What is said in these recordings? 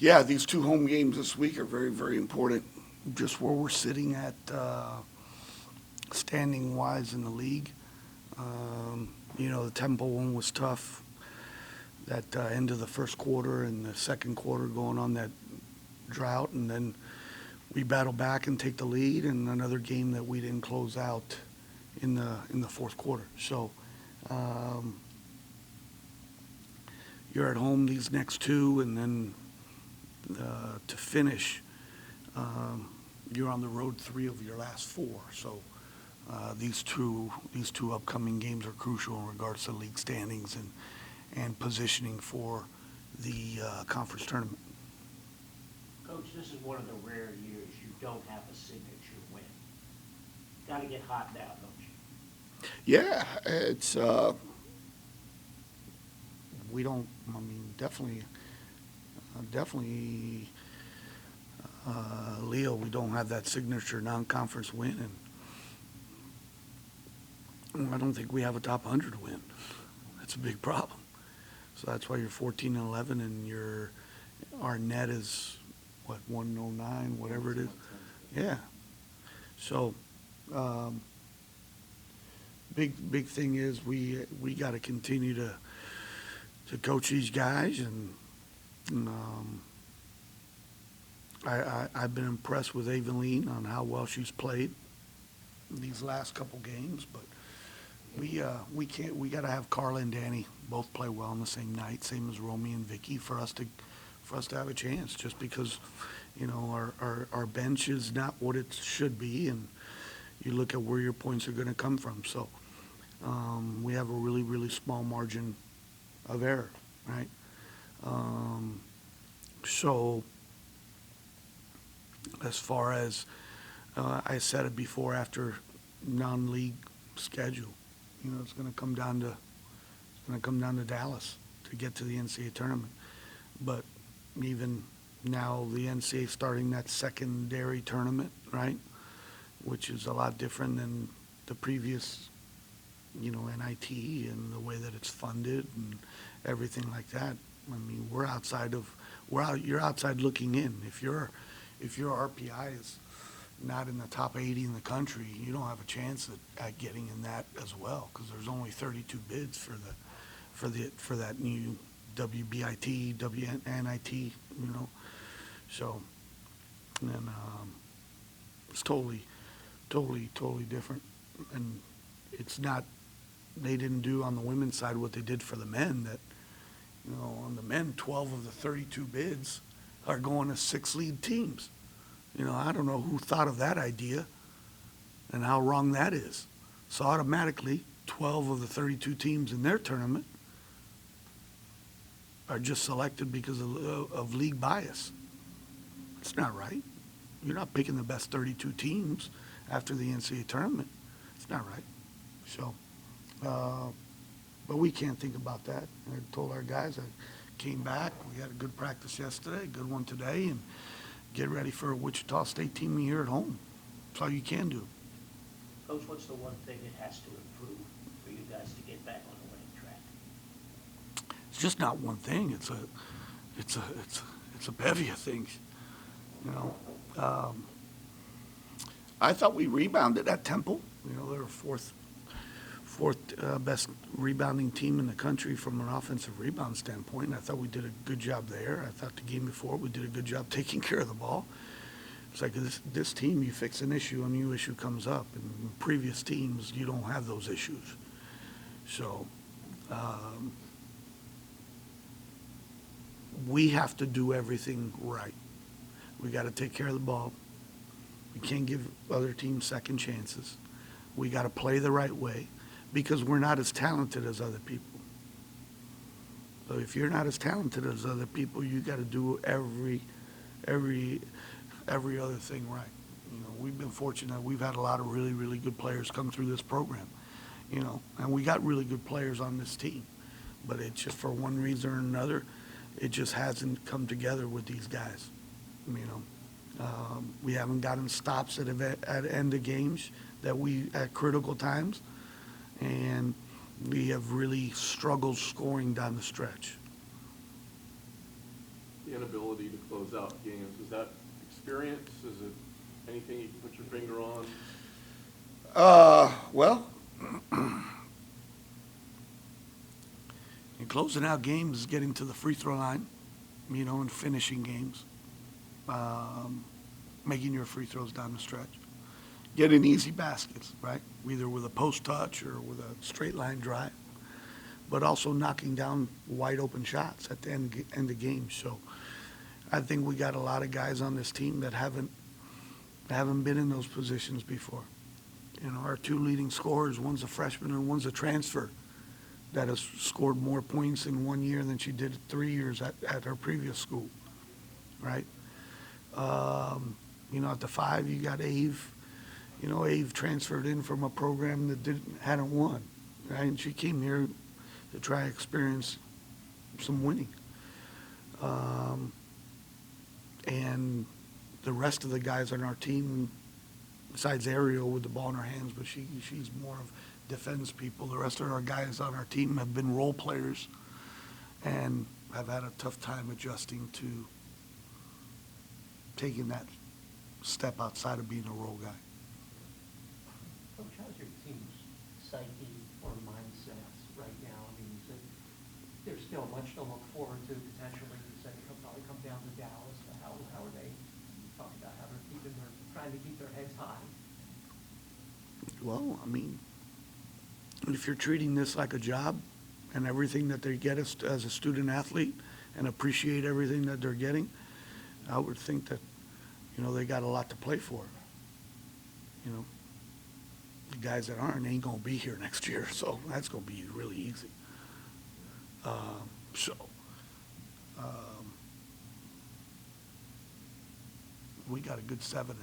Yeah, these two home games this week are very, very important. Just where we're sitting at standing wise in the league. The Temple one was tough. That end of the first quarter and the second quarter going on that drought, and then we battle back and take the lead. And another game that we didn't close out in the fourth quarter. So you're at home these next two, and then to finish, you're on the road three of your last four. So these two upcoming games are crucial in regards to league standings and positioning for the conference tournament. Coach, this is one of the rare years you don't have a signature win. Got to get hot now, don't you? Yeah, it's we don't. I mean, definitely, Leo. We don't have that signature non-conference win, and I don't think we have a top 100 win. That's a big problem. So that's why you're 14-11, and our net is what, 109, whatever it is. Yeah. So big thing is we got to continue to coach these guys, and I've been impressed with Eveline on how well she's played these last couple games, but we got to have Carla and Danny both play well on the same night, same as Romy and Vicky, for us to have a chance. Just because our bench is not what it should be, and you look at where your points are going to come from. So we have a really, really small margin of error, right? So as far as I said it before, after non-league schedule, it's going to come down to Dallas to get to the NCAA tournament. But even now, the NCAA starting that secondary tournament, right, which is a lot different than the previous, NIT and the way that it's funded and everything like that. I mean, you're outside looking in. If your RPI is not in the top 80 in the country, you don't have a chance at getting in that as well, because there's only 32 bids for that new WBIT, WNIT, So, and it's totally different. And it's not, they didn't do on the women's side what they did for the men. That, on the men, 12 of the 32 bids are going to 6 lead teams. I don't know who thought of that idea and how wrong that is. So automatically, 12 of the 32 teams in their tournament are just selected because of league bias. It's not right. You're not picking the best 32 teams after the NCAA tournament. It's not right. So, but we can't think about that. I told our guys, I came back. We had a good practice yesterday, a good one today, and get ready for a Wichita State team here at home. That's all you can do. Coach, what's the one thing that has to improve for you guys to get back on the winning track? It's just not one thing. It's a bevy of things. I thought we rebounded at Temple. They were fourth best rebounding team in the country from an offensive rebound standpoint. And I thought we did a good job there. I thought the game before we did a good job taking care of the ball. It's like this team, you fix an issue, a new issue comes up. And in previous teams, you don't have those issues. So we have to do everything right. We got to take care of the ball. We can't give other teams second chances. We got to play the right way, because we're not as talented as other people. So if you're not as talented as other people, you got to do every other thing right. We've been fortunate. We've had a lot of really, really good players come through this program, and we got really good players on this team. But it's just, for one reason or another, it just hasn't come together with these guys. We haven't gotten stops at end of games at critical times, and we have really struggled scoring down the stretch. the inability to close out games? Is that experience? Is it anything you can put your finger on? Well, in closing out games, getting to the free throw line, and finishing games, making your free throws down the stretch, getting easy baskets, right? Either with a post touch or with a straight line drive, but also knocking down wide open shots at the end of games. So I think we got a lot of guys on this team that haven't been in those positions before. Our two leading scorers, one's a freshman and one's a transfer that has scored more points in 1 year than she did 3 years at her previous school, right? At the 5, you got Ave. Ave transferred in from a program that hadn't won, right? And she came here to try to experience some winning. And the rest of the guys on our team, besides Ariel with the ball in her hands, but she's more of defense people. The rest of our guys on our team have been role players and have had a tough time adjusting to taking that step outside of being a role guy. Coach, how's your team's psyche or mindsets right now? I mean, you said there's still much to look forward to potentially. You said it'll probably come down to Dallas, but how are they? You talked about how they're trying to keep their heads high. Well, I mean, if you're treating this like a job and everything that they get as a student athlete and appreciate everything that they're getting, I would think that, they got a lot to play for. The guys that aren't ain't going to be here next year, so that's going to be really easy. We got a good 7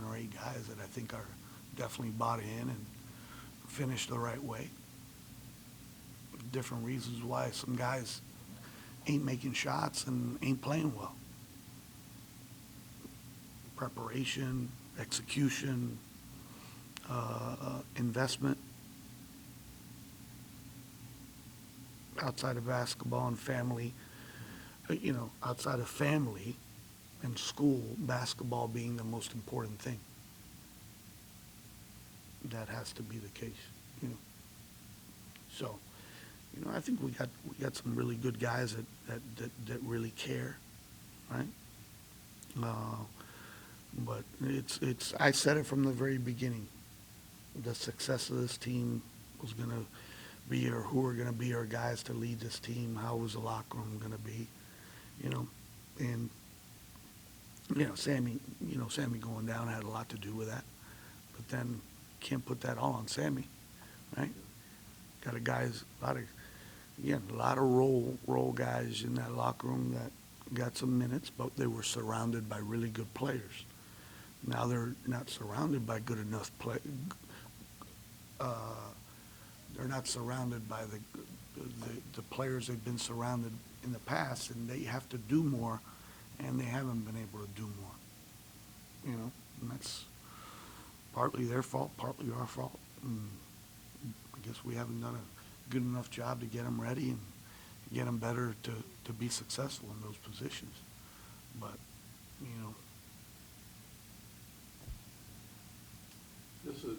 or 8 guys that I think are definitely bought in and finished the right way. Different reasons why some guys ain't making shots and ain't playing well. Preparation, execution, investment. Outside of basketball and family, outside of family and school, basketball being the most important thing. That has to be the case, So, I think we got some really good guys that really care, right? But it's I said it from the very beginning. The success of this team was going to be, or who are going to be our guys to lead this team. How was the locker room going to be, And Sammy going down had a lot to do with that. But then can't put that all on Sammy, right? Got a lot of role guys in that locker room that got some minutes, but they were surrounded by really good players. Now they're not surrounded by good enough play. They're not surrounded by the players they've been surrounded in the past, and they have to do more, and they haven't been able to do more. And that's partly their fault, partly our fault. And I guess we haven't done a good enough job to get them ready and get them better to be successful in those positions. But,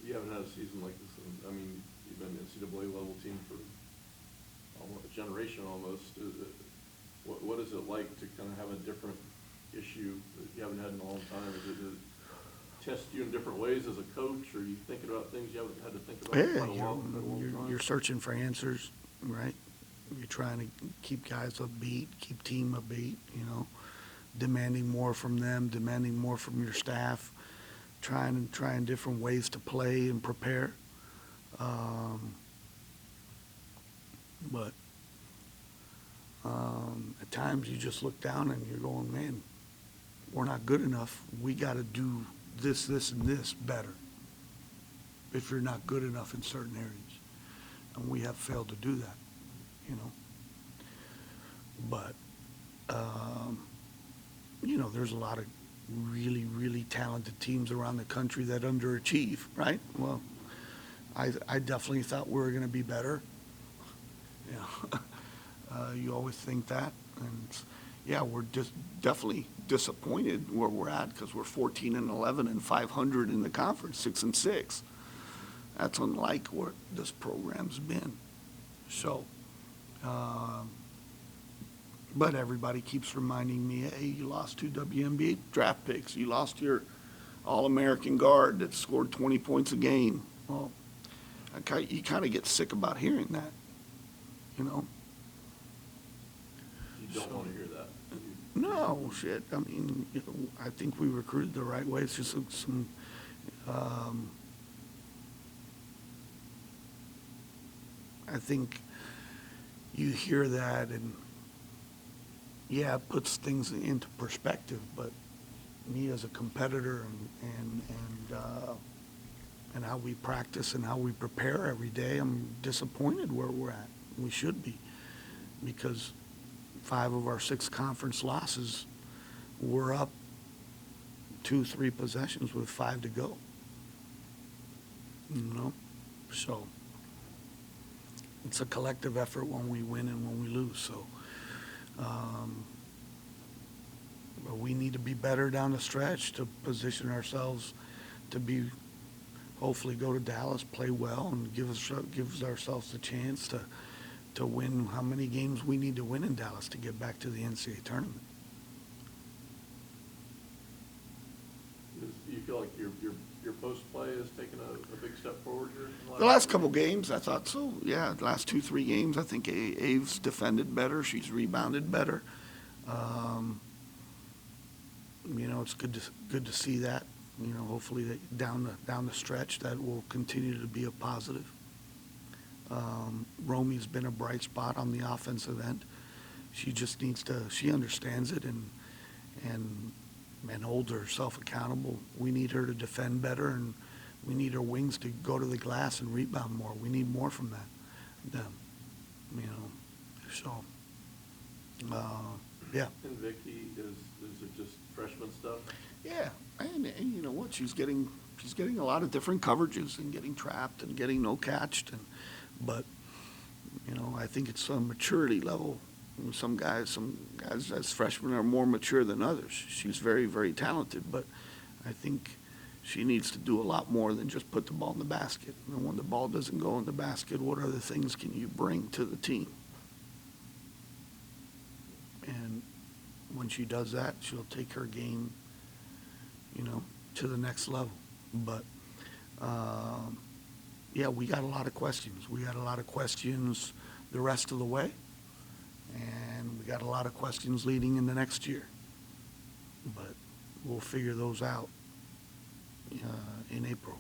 You haven't had a season like this. I mean, you've been an NCAA level team for almost a generation almost. What is it like to kind of have a different issue that you haven't had in a long time? Does it test you in different ways as a coach, or are you thinking about things you haven't had to think about in quite a long time? You're searching for answers, right? You're trying to keep guys upbeat, keep team upbeat, demanding more from them, demanding more from your staff, trying different ways to play and prepare. But at times you just look down and you're going, man, we're not good enough. We got to do this, and this better if you're not good enough in certain areas. And we have failed to do that, But, there's a lot of really, really talented teams around the country that underachieve, right? Well, I definitely thought we were going to be better. You always think that. And yeah, we're just definitely disappointed where we're at because we're 14-11 and 500 in the conference, 6-6. That's unlike what this program's been. So, but everybody keeps reminding me, hey, you lost 2 WNBA draft picks. You lost your All-American guard that scored 20 points a game. Well, you kind of get sick about hearing that, you know? You don't want to hear that. No, shit. I mean, you know, I think we recruited the right way. It's just I think you hear that and, yeah, it puts things into perspective, but me as a competitor and how we practice and how we prepare every day, I'm disappointed where we're at. We should be, because 5 of our 6 conference losses were up 2-3 possessions with 5 to go. You know, so it's a collective effort when we win and when we lose. So, but we need to be better down the stretch to position ourselves to be, hopefully go to Dallas, play well, and gives ourselves the chance to win how many games we need to win in Dallas to get back to the NCAA tournament. Do you feel like your post play has taken a big step forward here? The last couple games, I thought so. Yeah, the last 2-3 games, I think Abe's defended better. She's rebounded better. You know, it's good to see that. You know, hopefully that down the stretch that will continue to be a positive. Romy's been a bright spot on the offensive end. She just needs to. She understands it and hold herself accountable. We need her to defend better, and we need her wings to go to the glass and rebound more. We need more from them. You know, so yeah. And Vicky, is it just freshman stuff? Yeah, and you know what? She's getting a lot of different coverages and getting trapped and getting no catched, but you know, I think it's a maturity level. Some guys as freshmen are more mature than others. She's very, very talented, but I think she needs to do a lot more than just put the ball in the basket. And when the ball doesn't go in the basket, what other things can you bring to the team? And when she does that, she'll take her game, you know, to the next level. But, yeah, we got a lot of questions. We got a lot of questions the rest of the way, and we got a lot of questions leading into next year. But we'll figure those out in April.